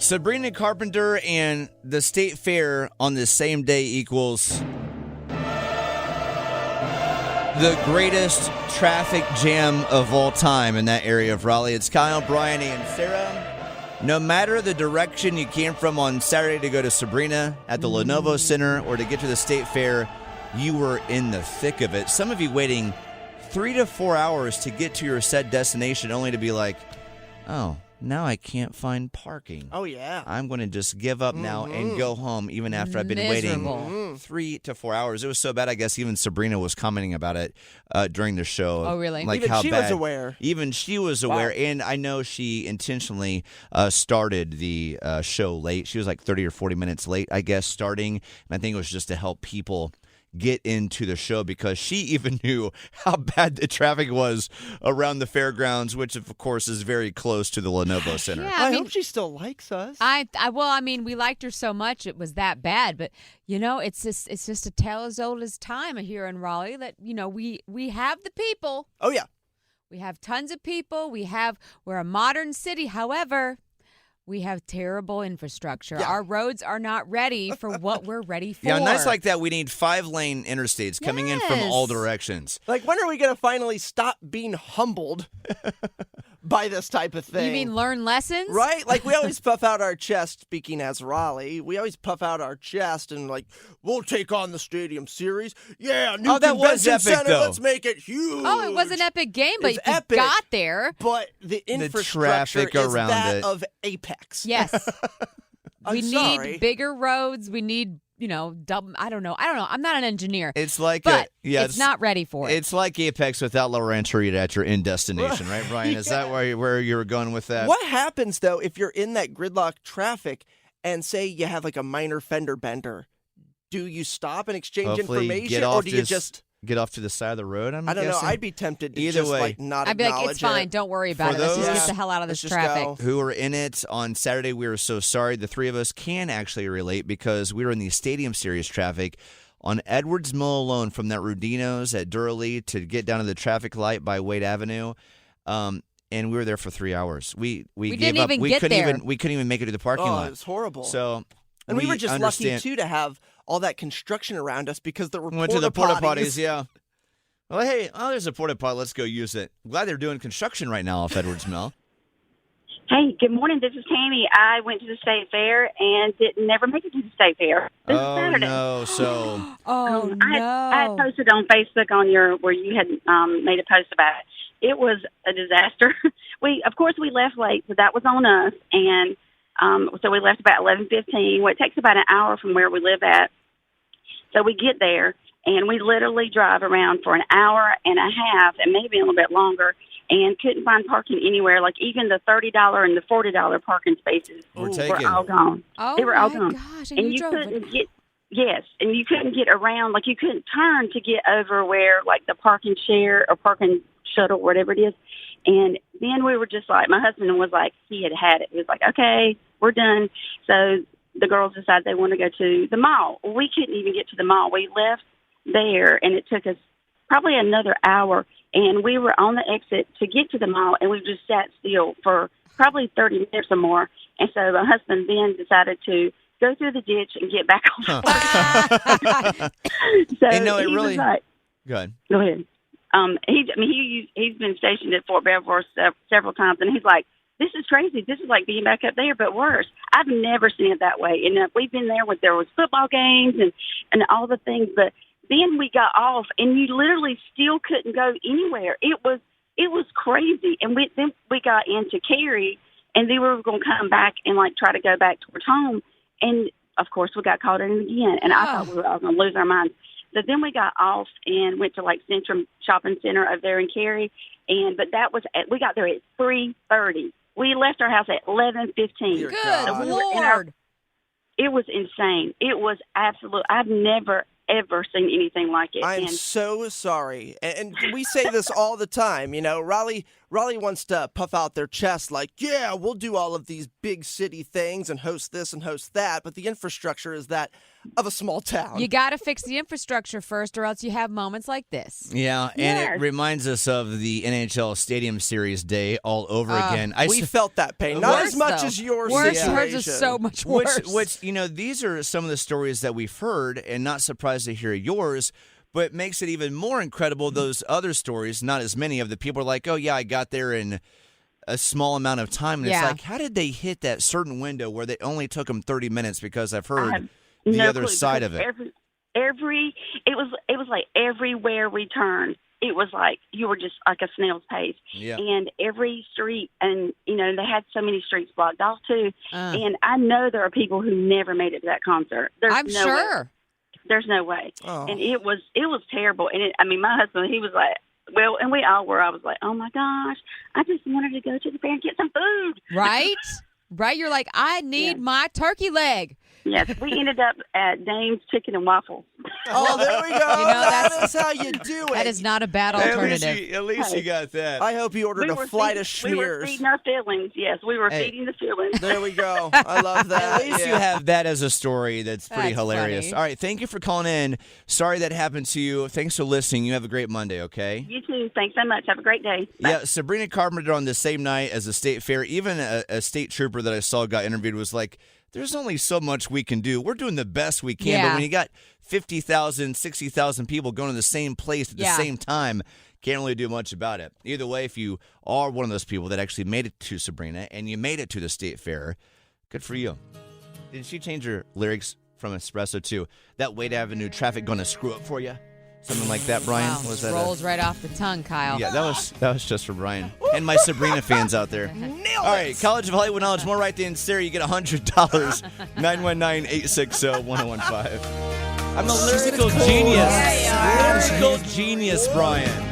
Sabrina Carpenter and the State Fair on the same day equals the greatest traffic jam of all time in that area of Raleigh. It's Kyle, Brian, and Sarah. No matter the direction you came from on Saturday to go to Sabrina at the Lenovo Center or to get to the State Fair, you were in the thick of it. Some of you waiting 3 to 4 hours to get to your said destination only to be like, oh, now I can't find parking. Oh, yeah. I'm going to just give up now and go home even after I've been waiting 3 to 4 hours. It was so bad, I guess even Sabrina was commenting about it during the show. Oh, really? Like even how she bad. was aware. Even she was aware. Wow. And I know she intentionally started the show late. She was like 30 or 40 minutes late, I guess, starting. And I think it was just to help people get into the show because she even knew how bad the traffic was around the fairgrounds, which of course is very close to the Lenovo Center. Yeah, I hope she still likes us. We liked her so much it was that bad, but it's just a tale as old as time here in Raleigh that we have the people. Oh yeah. We have tons of people. We're a modern city. However, we have terrible infrastructure. Yeah. Our roads are not ready for what we're ready for. Yeah, nights like that, we need 5-lane interstates coming in from all directions. Like, when are we going to finally stop being humbled by this type of thing? You mean learn lessons? Right? Like, we always puff out our chest, speaking as Raleigh. We always puff out our chest and, like, we'll take on the Stadium Series. Yeah, new that was convention epic, center, though. let's make it huge. Oh, it was an epic game, but you epic, got there. But the infrastructure traffic is around that it. of Apex. Yes. I'm we sorry. need bigger roads. We need, double. I don't know. I'm not an engineer. It's like but it's not ready for it. It's like Apex without lower entry at your end destination, right, Brian? Is that where you were going with that? What happens, though, if you're in that gridlock traffic and say you have like a minor fender bender? Do you stop and exchange Hopefully information, or do you just get off to the side of the road? I don't know. I'd be tempted to Either just way. like not I'd be like, acknowledge it's fine. it. Don't worry about For it. Let's just those- get the hell out of this let's just traffic. go. Who were in it on Saturday, we were so sorry. The three of us can actually relate because we were in the Stadium Series traffic on Edwards Mill alone from that Rudino's at Durley to get down to the traffic light by Wade Avenue. And we were there for 3 hours. We gave didn't up. even We get couldn't there. even we couldn't even make it to the parking Oh, lot. it was horrible. So and we were just lucky understand- too to have all that construction around us because there were We went to the porta potties, yeah. Well, hey, there's a porta potty. Let's go use it. I'm glad they're doing construction right now off Edwards Mill. Hey, good morning. This is Tammy. I went to the state fair and never make it to the state fair. This is Oh Saturday. no! So I had posted on Facebook on where you had made a post about it. It was a disaster. We left late, so that was on us, and so we left about 11:15. Well, it takes about an hour from where we live at. So we get there, and we literally drive around for an hour and a half, and maybe a little bit longer, and couldn't find parking anywhere. Like even the $30 and the $40 parking spaces We're were all gone. Oh, They were all my gone. gosh. And you drove couldn't get, yes, and you couldn't get around, like you couldn't turn to get over where, like the parking share or parking shuttle, whatever it is. And then we were just like, my husband was like, he had it. He was like, okay, we're done. So the girls decided they want to go to the mall. We couldn't even get to the mall. We left there, and it took us probably another hour, and we were on the exit to get to the mall, and we just sat still for probably 30 minutes or more. And so my husband then decided to go through the ditch and get back on. So Hey, no, it he really- was like, good. go ahead. He's been stationed at Fort Belvoir several times, and he's like, this is crazy. This is like being back up there, but worse. I've never seen it that way. And we've been there when there was football games and all the things, but then we got off, and you literally still couldn't go anywhere. It was crazy. And then we got into Cary, and then we were going to come back and like try to go back towards home. And of course, we got caught in it again. And I thought we were all going to lose our minds. So then we got off and went to like Centrum Shopping Center over there in Cary. But we got there at 3:30. We left our house at 11:15. Dear Good God. We were in Lord. It was insane. It was absolute. I've never, ever seen anything like it. I'm And so sorry. And we say this all the time. You know, Raleigh Raleigh wants to puff out their chest like, yeah, we'll do all of these big city things and host this and host that, but the infrastructure is that of a small town. You got to fix the infrastructure first, or else you have moments like this. Yeah, and it reminds us of the NHL Stadium Series day all over again. We felt that pain. Not Worse, as much though. as yours. Worse, situation. hers is so much worse. Which, these are some of the stories that we've heard, and not surprised to hear yours, but makes it even more incredible, those other stories, not as many of the people are like, oh, yeah, I got there in a small amount of time. And it's like, how did they hit that certain window where they only took them 30 minutes? Because I've heard the other side of it. It was like everywhere we turned, it was like you were just like a snail's pace. Yeah. And every street, and they had so many streets blocked off too. And I know there are people who never made it to that concert. I'm sure. There's no way. Oh. And it was terrible. And my husband, he was like, well, and we all were. I was like, oh my gosh, I just wanted to go to the fair and get some food. Right? Right? You're like, I need my turkey leg. Yes, we ended up at Dame's Chicken and Waffles. Oh, there we go. That's how you do it. That is not a bad alternative. At least you got that. I hope you ordered a flight of schmears. We were feeding our feelings. Yes, we were feeding the feelings. There we go. I love that. At least you have that as a story that's pretty hilarious. Funny. All right, thank you for calling in. Sorry that happened to you. Thanks for listening. You have a great Monday, okay? You too. Thanks so much. Have a great day. Bye. Yeah, Sabrina Carpenter on the same night as the state fair, even a state trooper that I saw got interviewed was like, there's only so much we can do. We're doing the best we can, but when you got 50,000, 60,000 people going to the same place at the same time, can't really do much about it. Either way, if you are one of those people that actually made it to Sabrina and you made it to the state fair, good for you. Did she change her lyrics from Espresso to that Wade Avenue traffic going to screw up for you? Something like that, Brian? Wow, Was that rolls right off the tongue, Kyle. Yeah, that was just for Brian and my Sabrina fans out there. All right, College of Hollywood Knowledge, more right than Sarah. You get $100. 919-860-1015. I'm a lyrical genius. Lyrical genius, Brian.